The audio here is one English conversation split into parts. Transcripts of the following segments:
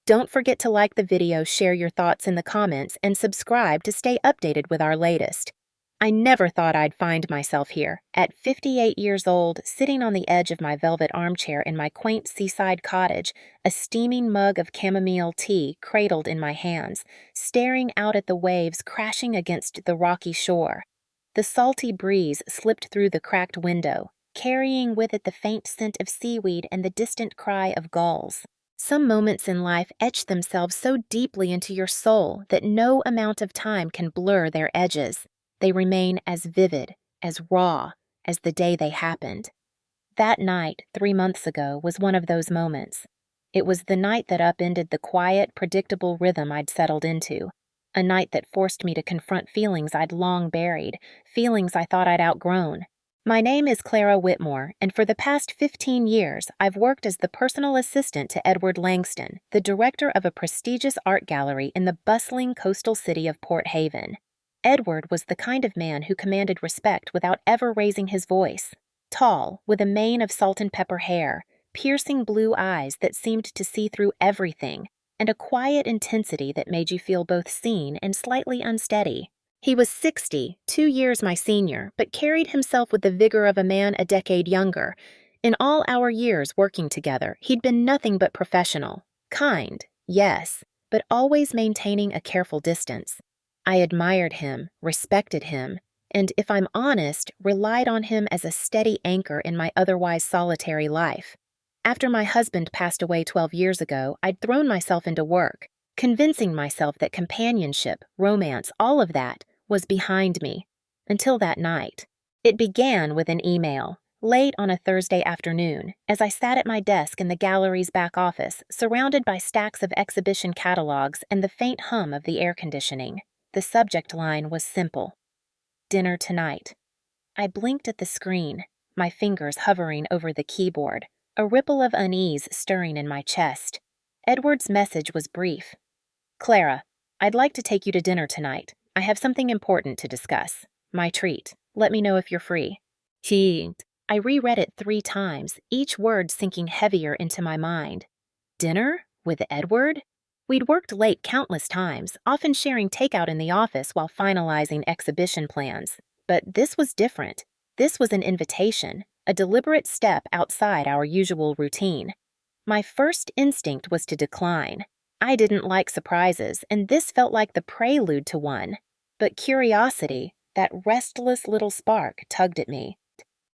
Don't forget to like the video, share your thoughts in the comments, and subscribe to stay updated with our latest. I never thought I'd find myself here, at 58 years old, sitting on the edge of my velvet armchair in my quaint seaside cottage, a steaming mug of chamomile tea cradled in my hands, staring out at the waves crashing against the rocky shore. The salty breeze slipped through the cracked window, carrying with it the faint scent of seaweed and the distant cry of gulls. Some moments in life etch themselves so deeply into your soul that no amount of time can blur their edges. They remain as vivid, as raw, as the day they happened. That night, 3 months ago, was one of those moments. It was the night that upended the quiet, predictable rhythm I'd settled into. A night that forced me to confront feelings I'd long buried, feelings I thought I'd outgrown. My name is Clara Whitmore, and for the past 15 years, I've worked as the personal assistant to Edward Langston, the director of a prestigious art gallery in the bustling coastal city of Port Haven. Edward was the kind of man who commanded respect without ever raising his voice. Tall, with a mane of salt and pepper hair, piercing blue eyes that seemed to see through everything, and a quiet intensity that made you feel both seen and slightly unsteady. He was 60, 2 years my senior, but carried himself with the vigor of a man a decade younger. In all our years working together, he'd been nothing but professional. Kind, yes, but always maintaining a careful distance. I admired him, respected him, and if I'm honest, relied on him as a steady anchor in my otherwise solitary life. After my husband passed away 12 years ago, I'd thrown myself into work, convincing myself that companionship, romance, all of that was behind me. Until that night. It began with an email, late on a Thursday afternoon, as I sat at my desk in the gallery's back office, surrounded by stacks of exhibition catalogs and the faint hum of the air conditioning. The subject line was simple: dinner tonight. I blinked at the screen, my fingers hovering over the keyboard, a ripple of unease stirring in my chest. Edward's message was brief. Clara, I'd like to take you to dinner tonight. I have something important to discuss. My treat. Let me know if you're free. I reread it 3 times, each word sinking heavier into my mind. Dinner? With Edward? We'd worked late countless times, often sharing takeout in the office while finalizing exhibition plans. But this was different. This was an invitation, a deliberate step outside our usual routine. My first instinct was to decline. I didn't like surprises, and this felt like the prelude to one. But curiosity, that restless little spark, tugged at me.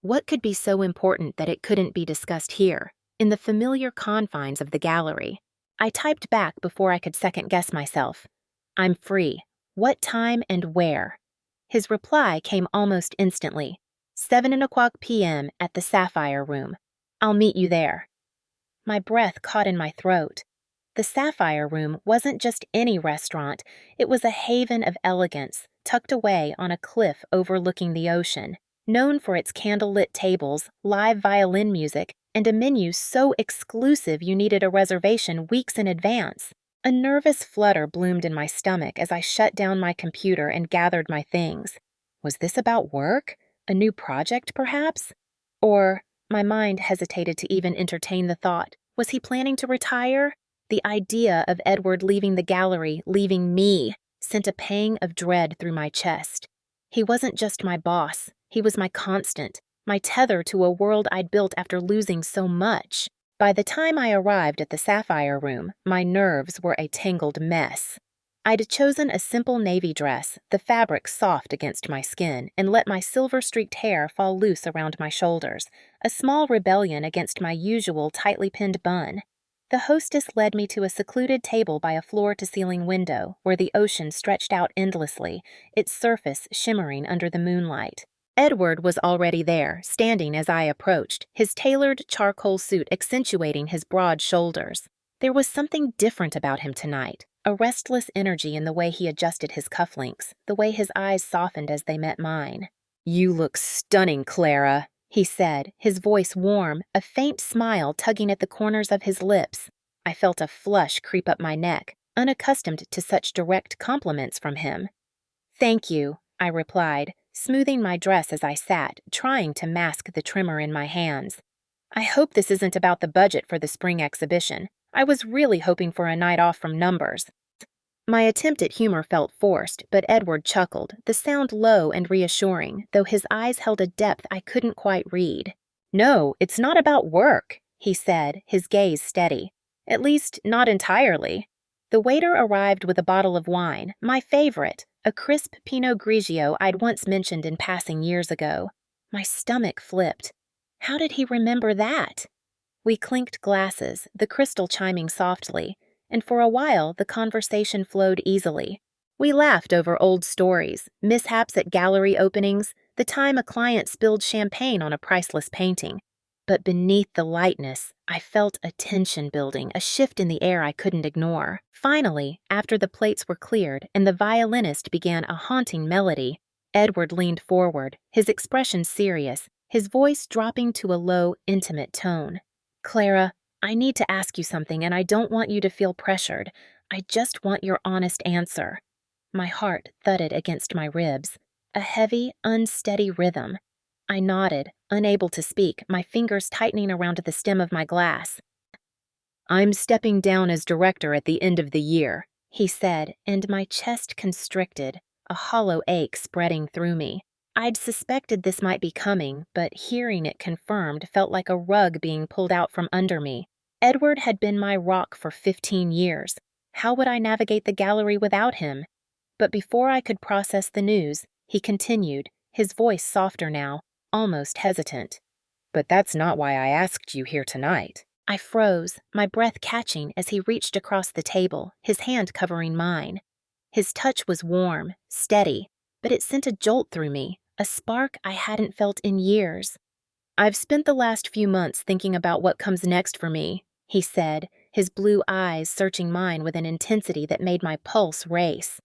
What could be so important that it couldn't be discussed here, in the familiar confines of the gallery? I typed back before I could second-guess myself. I'm free. What time and where? His reply came almost instantly. 7:00 p.m. at the Sapphire Room. I'll meet you there. My breath caught in my throat. The Sapphire Room wasn't just any restaurant. It was a haven of elegance, tucked away on a cliff overlooking the ocean, known for its candlelit tables, live violin music, and a menu so exclusive you needed a reservation weeks in advance. A nervous flutter bloomed in my stomach as I shut down my computer and gathered my things. Was this about work? A new project, perhaps? Or, my mind hesitated to even entertain the thought, was he planning to retire? The idea of Edward leaving the gallery, leaving me, sent a pang of dread through my chest. He wasn't just my boss, he was my constant, my tether to a world I'd built after losing so much. By the time I arrived at the Sapphire Room, my nerves were a tangled mess. I'd chosen a simple navy dress, the fabric soft against my skin, and let my silver-streaked hair fall loose around my shoulders, a small rebellion against my usual tightly pinned bun. The hostess led me to a secluded table by a floor-to-ceiling window where the ocean stretched out endlessly, its surface shimmering under the moonlight. Edward was already there, standing as I approached, his tailored charcoal suit accentuating his broad shoulders. There was something different about him tonight, a restless energy in the way he adjusted his cufflinks, the way his eyes softened as they met mine. "You look stunning, Clara," he said, his voice warm, a faint smile tugging at the corners of his lips. I felt a flush creep up my neck, unaccustomed to such direct compliments from him. "Thank you," I replied, smoothing my dress as I sat, trying to mask the tremor in my hands. "I hope this isn't about the budget for the spring exhibition. I was really hoping for a night off from numbers. My attempt at humor felt forced, but Edward chuckled, the sound low and reassuring, though his eyes held a depth I couldn't quite read. "No, it's not about work," he said, his gaze steady. "At least, not entirely." The waiter arrived with a bottle of wine, my favorite, a crisp Pinot Grigio I'd once mentioned in passing years ago. My stomach flipped. How did he remember that? We clinked glasses, the crystal chiming softly, and for a while the conversation flowed easily. We laughed over old stories, mishaps at gallery openings, the time a client spilled champagne on a priceless painting. But beneath the lightness, I felt a tension building, a shift in the air I couldn't ignore. Finally, after the plates were cleared and the violinist began a haunting melody, Edward leaned forward, his expression serious, his voice dropping to a low, intimate tone. "Clara, I need to ask you something, and I don't want you to feel pressured. I just want your honest answer." My heart thudded against my ribs, a heavy, unsteady rhythm. I nodded, unable to speak, my fingers tightening around the stem of my glass. "I'm stepping down as director at the end of the year," he said, and my chest constricted, a hollow ache spreading through me. I'd suspected this might be coming, but hearing it confirmed felt like a rug being pulled out from under me. Edward had been my rock for 15 years. How would I navigate the gallery without him? But before I could process the news, he continued, his voice softer now, almost hesitant. "But that's not why I asked you here tonight." I froze, my breath catching as he reached across the table, his hand covering mine. His touch was warm, steady, but it sent a jolt through me, a spark I hadn't felt in years. "I've spent the last few months thinking about what comes next for me," he said, his blue eyes searching mine with an intensity that made my pulse race.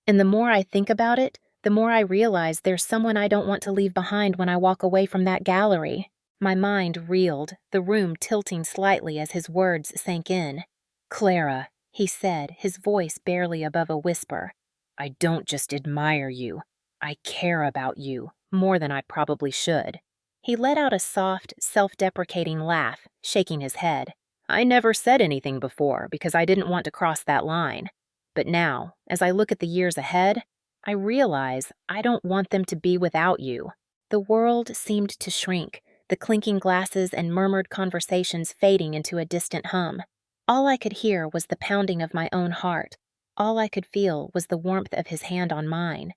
"And the more I think about it, the more I realize there's someone I don't want to leave behind when I walk away from that gallery." My mind reeled, the room tilting slightly as his words sank in. "Clara," he said, his voice barely above a whisper, "I don't just admire you. I care about you, more than I probably should." He let out a soft, self-deprecating laugh, shaking his head. "I never said anything before because I didn't want to cross that line. But now, as I look at the years ahead, I realize I don't want them to be without you." The world seemed to shrink, the clinking glasses and murmured conversations fading into a distant hum. All I could hear was the pounding of my own heart. All I could feel was the warmth of his hand on mine.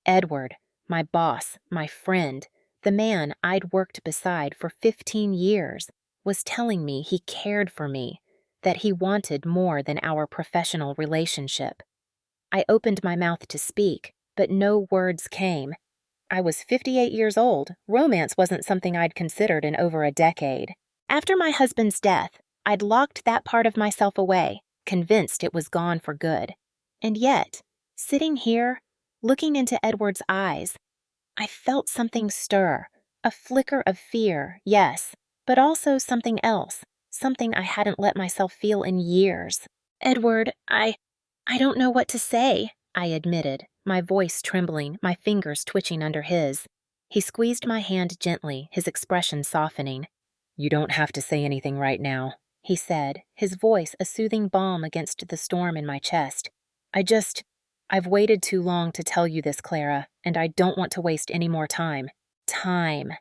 Edward, my boss, my friend, the man I'd worked beside for 15 years, was telling me he cared for me, that he wanted more than our professional relationship. I opened my mouth to speak, but no words came. I was 58 years old. Romance wasn't something I'd considered in over a decade. After my husband's death, I'd locked that part of myself away, convinced it was gone for good. And yet, sitting here, looking into Edward's eyes, I felt something stir, a flicker of fear, yes, but also something else, something I hadn't let myself feel in years. "Edward, I don't know what to say," I admitted, my voice trembling, my fingers twitching under his. He squeezed my hand gently, his expression softening. "You don't have to say anything right now," he said, his voice a soothing balm against the storm in my chest. I've waited too long to tell you this, Clara, and I don't want to waste any more time." Time.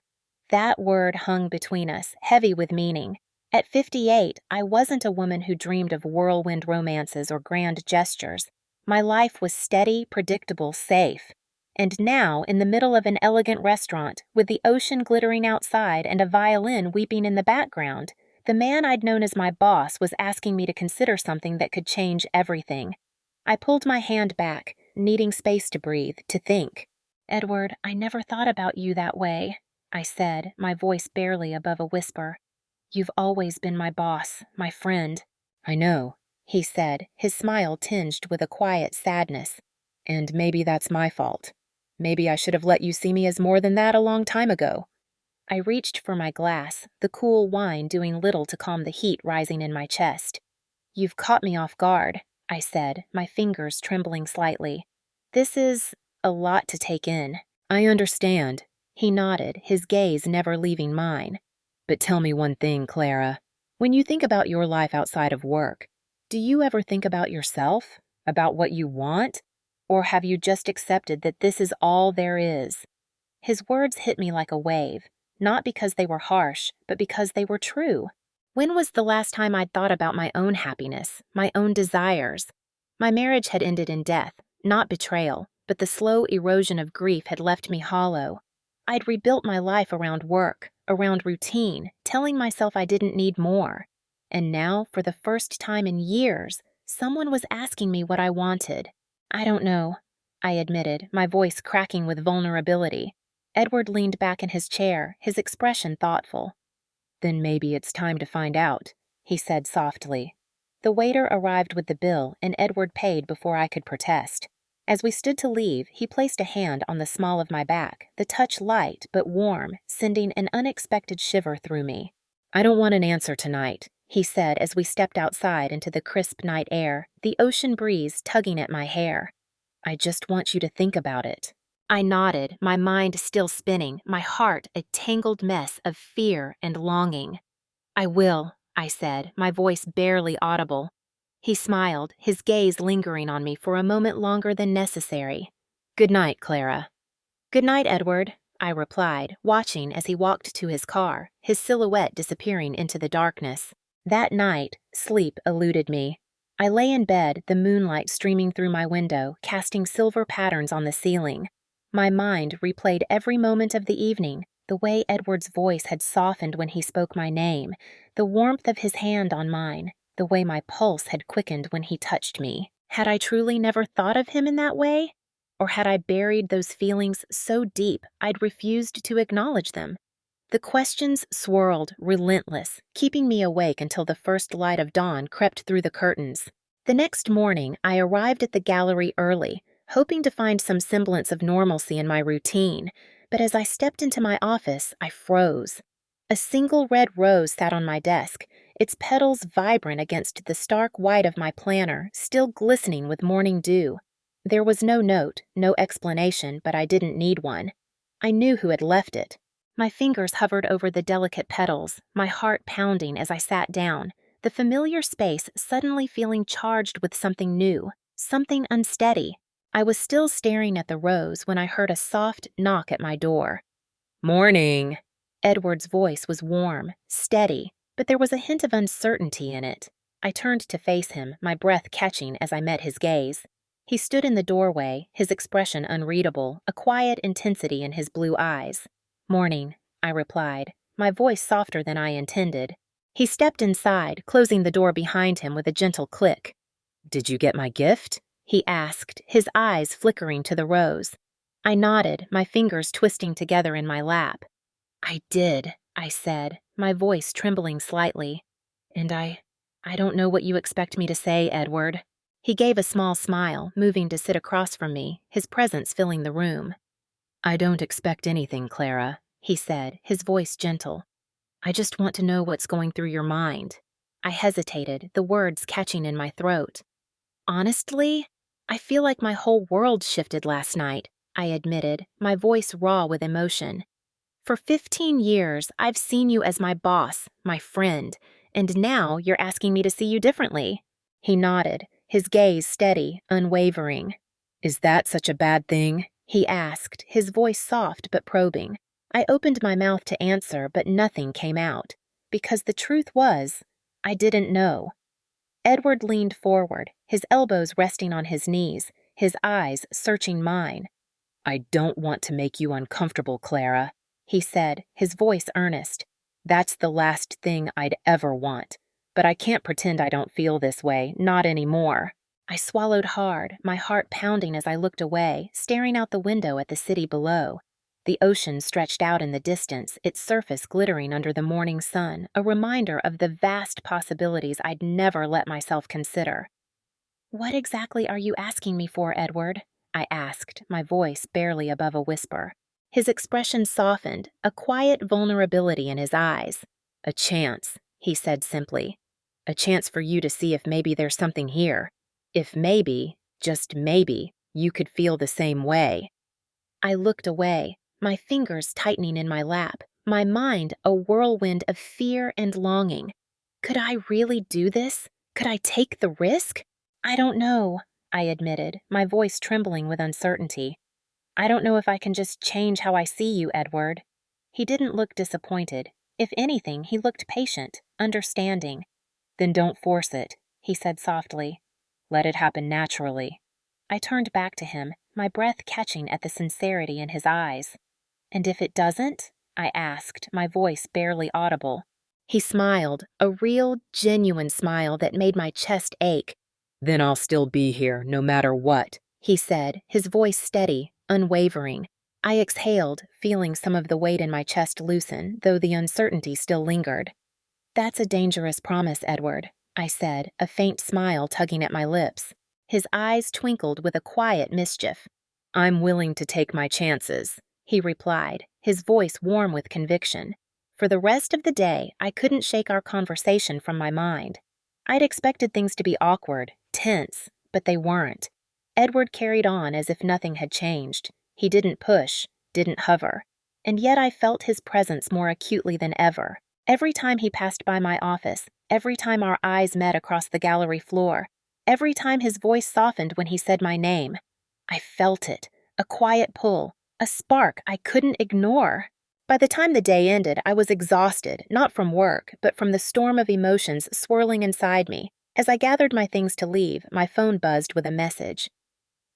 That word hung between us, heavy with meaning. At 58, I wasn't a woman who dreamed of whirlwind romances or grand gestures. My life was steady, predictable, safe. And now, in the middle of an elegant restaurant, with the ocean glittering outside and a violin weeping in the background, the man I'd known as my boss was asking me to consider something that could change everything. I pulled my hand back, needing space to breathe, to think. "Edward, I never thought about you that way," I said, my voice barely above a whisper. "You've always been my boss, my friend." "I know," he said, his smile tinged with a quiet sadness. "And maybe that's my fault. Maybe I should have let you see me as more than that a long time ago." I reached for my glass, the cool wine doing little to calm the heat rising in my chest. "You've caught me off guard," I said, my fingers trembling slightly. "This is a lot to take in." "I understand." He nodded, his gaze never leaving mine. "But tell me one thing, Clara. When you think about your life outside of work, do you ever think about yourself? About what you want? Or have you just accepted that this is all there is? His words hit me like a wave, not because they were harsh, but because they were true. When was the last time I'd thought about my own happiness, my own desires? My marriage had ended in death, not betrayal, but the slow erosion of grief had left me hollow. I'd rebuilt my life around work, around routine, telling myself I didn't need more. And now, for the first time in years, someone was asking me what I wanted. I don't know, I admitted, my voice cracking with vulnerability. Edward leaned back in his chair, his expression thoughtful. Then maybe it's time to find out, he said softly. The waiter arrived with the bill, and Edward paid before I could protest. As we stood to leave, he placed a hand on the small of my back, the touch light but warm, sending an unexpected shiver through me. I don't want an answer tonight, he said as we stepped outside into the crisp night air, the ocean breeze tugging at my hair. I just want you to think about it. I nodded, my mind still spinning, my heart a tangled mess of fear and longing. I will, I said, my voice barely audible. He smiled, his gaze lingering on me for a moment longer than necessary. Good night, Clara. Good night, Edward, I replied, watching as he walked to his car, his silhouette disappearing into the darkness. That night, sleep eluded me. I lay in bed, the moonlight streaming through my window, casting silver patterns on the ceiling. My mind replayed every moment of the evening, the way Edward's voice had softened when he spoke my name, the warmth of his hand on mine, the way my pulse had quickened when he touched me. Had I truly never thought of him in that way? Or had I buried those feelings so deep I'd refused to acknowledge them? The questions swirled, relentless, keeping me awake until the first light of dawn crept through the curtains. The next morning, I arrived at the gallery early, hoping to find some semblance of normalcy in my routine, but as I stepped into my office, I froze. A single red rose sat on my desk, its petals vibrant against the stark white of my planner, still glistening with morning dew. There was no note, no explanation, but I didn't need one. I knew who had left it. My fingers hovered over the delicate petals, my heart pounding as I sat down, the familiar space suddenly feeling charged with something new, something unsteady. I was still staring at the rose when I heard a soft knock at my door. Morning. Edward's voice was warm, steady, but there was a hint of uncertainty in it. I turned to face him, my breath catching as I met his gaze. He stood in the doorway, his expression unreadable, a quiet intensity in his blue eyes. Morning, I replied, my voice softer than I intended. He stepped inside, closing the door behind him with a gentle click. Did you get my gift? He asked, his eyes flickering to the rose. I nodded, my fingers twisting together in my lap. I did, I said, my voice trembling slightly. And I don't know what you expect me to say, Edward. He gave a small smile, moving to sit across from me, his presence filling the room. I don't expect anything, Clara, he said, his voice gentle. I just want to know what's going through your mind. I hesitated, the words catching in my throat. Honestly, I feel like my whole world shifted last night, I admitted, my voice raw with emotion. For 15 years, I've seen you as my boss, my friend, and now you're asking me to see you differently. He nodded, his gaze steady, unwavering. Is that such a bad thing? He asked, his voice soft but probing. I opened my mouth to answer, but nothing came out, because the truth was, I didn't know. Edward leaned forward, his elbows resting on his knees, his eyes searching mine. I don't want to make you uncomfortable, Clara, he said, his voice earnest. That's the last thing I'd ever want. But I can't pretend I don't feel this way, not anymore. I swallowed hard, my heart pounding as I looked away, staring out the window at the city below. The ocean stretched out in the distance, its surface glittering under the morning sun, a reminder of the vast possibilities I'd never let myself consider. What exactly are you asking me for, Edward? I asked, my voice barely above a whisper. His expression softened, a quiet vulnerability in his eyes. A chance, he said simply. A chance for you to see if maybe there's something here. If maybe, just maybe, you could feel the same way. I looked away, my fingers tightening in my lap, my mind a whirlwind of fear and longing. Could I really do this? Could I take the risk? I don't know, I admitted, my voice trembling with uncertainty. I don't know if I can just change how I see you, Edward. He didn't look disappointed. If anything, he looked patient, understanding. Then don't force it, he said softly. Let it happen naturally. I turned back to him, my breath catching at the sincerity in his eyes. And if it doesn't? I asked, my voice barely audible. He smiled, a real, genuine smile that made my chest ache. Then I'll still be here, no matter what, he said, his voice steady, unwavering. I exhaled, feeling some of the weight in my chest loosen, though the uncertainty still lingered. That's a dangerous promise, Edward, I said, a faint smile tugging at my lips. His eyes twinkled with a quiet mischief. I'm willing to take my chances, he replied, his voice warm with conviction. For the rest of the day, I couldn't shake our conversation from my mind. I'd expected things to be awkward, tense, but they weren't. Edward carried on as if nothing had changed. He didn't push, didn't hover. And yet I felt his presence more acutely than ever. Every time he passed by my office, every time our eyes met across the gallery floor, every time his voice softened when he said my name, I felt it, a quiet pull, a spark I couldn't ignore. By the time the day ended, I was exhausted, not from work, but from the storm of emotions swirling inside me. As I gathered my things to leave, my phone buzzed with a message.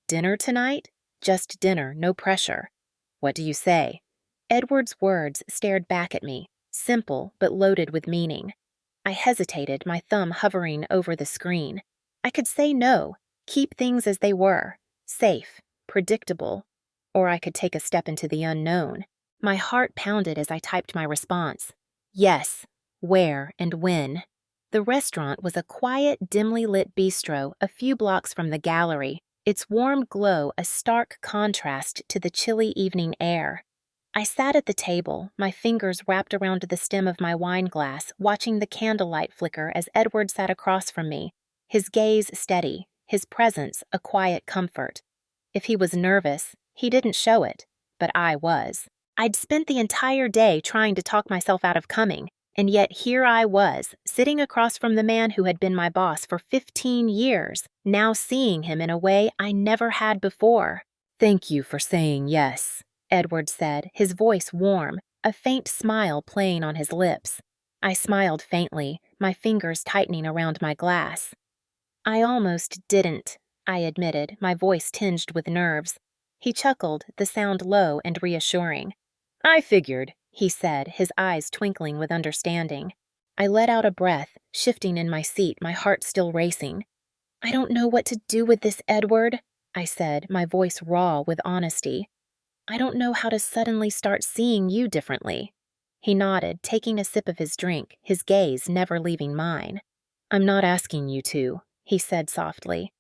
Dinner tonight? Just dinner, no pressure. What do you say? Edward's words stared back at me, simple but loaded with meaning. I hesitated, my thumb hovering over the screen. I could say no, keep things as they were, safe, predictable, or I could take a step into the unknown. My heart pounded as I typed my response. Yes, where and when. The restaurant was a quiet, dimly lit bistro a few blocks from the gallery, its warm glow a stark contrast to the chilly evening air. I sat at the table, my fingers wrapped around the stem of my wine glass, watching the candlelight flicker as Edward sat across from me, his gaze steady, his presence a quiet comfort. If he was nervous, he didn't show it, but I was. I'd spent the entire day trying to talk myself out of coming, and yet here I was, sitting across from the man who had been my boss for 15 years, now seeing him in a way I never had before. Thank you for saying yes, Edward said, his voice warm, a faint smile playing on his lips. I smiled faintly, my fingers tightening around my glass. I almost didn't, I admitted, my voice tinged with nerves. He chuckled, the sound low and reassuring. I figured, he said, his eyes twinkling with understanding. I let out a breath, shifting in my seat, my heart still racing. I don't know what to do with this, Edward, I said, my voice raw with honesty. I don't know how to suddenly start seeing you differently. He nodded, taking a sip of his drink, his gaze never leaving mine. I'm not asking you to, he said softly.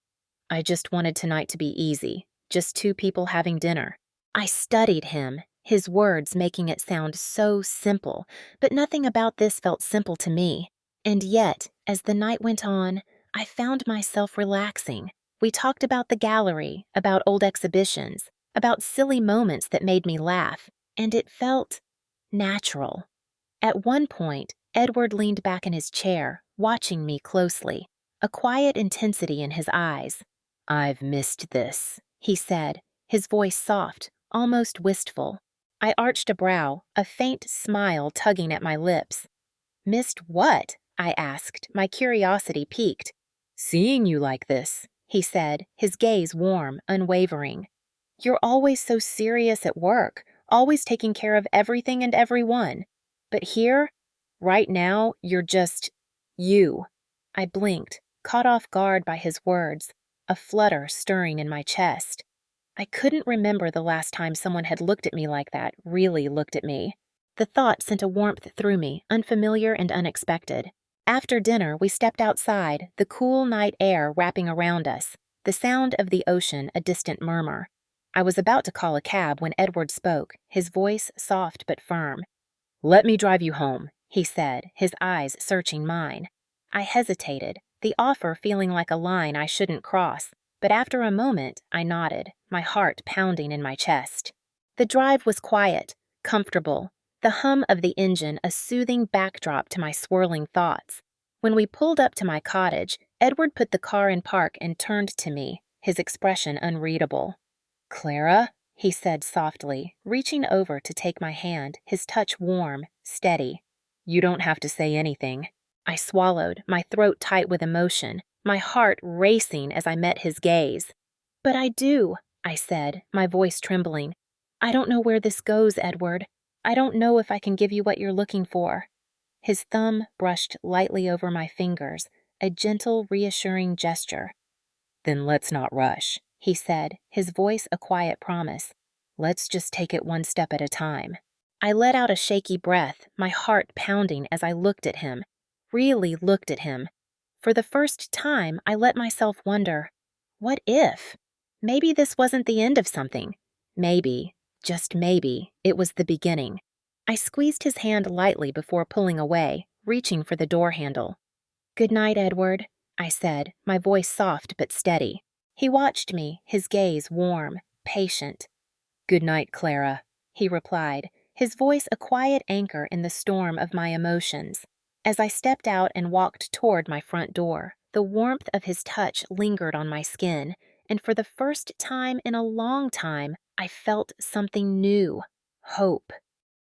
I just wanted tonight to be easy, just two people having dinner. I studied him, his words making it sound so simple, but nothing about this felt simple to me. And yet, as the night went on, I found myself relaxing. We talked about the gallery, about old exhibitions, about silly moments that made me laugh, and it felt natural. At one point, Edward leaned back in his chair, watching me closely, a quiet intensity in his eyes. I've missed this, he said, his voice soft, almost wistful. I arched a brow, a faint smile tugging at my lips. Missed what? I asked, my curiosity piqued. Seeing you like this, he said, his gaze warm, unwavering. You're always so serious at work, always taking care of everything and everyone. But here, right now, you're just you. I blinked, caught off guard by his words, a flutter stirring in my chest. I couldn't remember the last time someone had looked at me like that, really looked at me. The thought sent a warmth through me, unfamiliar and unexpected. After dinner, we stepped outside, the cool night air wrapping around us, the sound of the ocean a distant murmur. I was about to call a cab when Edward spoke, his voice soft but firm. Let me drive you home, he said, his eyes searching mine. I hesitated, the offer feeling like a line I shouldn't cross, but after a moment I nodded, my heart pounding in my chest. The drive was quiet, comfortable, the hum of the engine a soothing backdrop to my swirling thoughts. When we pulled up to my cottage, Edward put the car in park and turned to me, his expression unreadable. "Clara?" he said softly, reaching over to take my hand, his touch warm, steady. "You don't have to say anything." I swallowed, my throat tight with emotion, my heart racing as I met his gaze. "But I do," I said, my voice trembling. "I don't know where this goes, Edward. I don't know if I can give you what you're looking for." His thumb brushed lightly over my fingers, a gentle, reassuring gesture. "Then let's not rush," he said, his voice a quiet promise. "Let's just take it one step at a time." I let out a shaky breath, my heart pounding as I looked at him, really looked at him. For the first time, I let myself wonder, what if? Maybe this wasn't the end of something. Maybe, just maybe, it was the beginning. I squeezed his hand lightly before pulling away, reaching for the door handle. "Good night, Edward," I said, my voice soft but steady. He watched me, his gaze warm, patient. "Good night, Clara," he replied, his voice a quiet anchor in the storm of my emotions. As I stepped out and walked toward my front door, the warmth of his touch lingered on my skin, and for the first time in a long time, I felt something new, hope.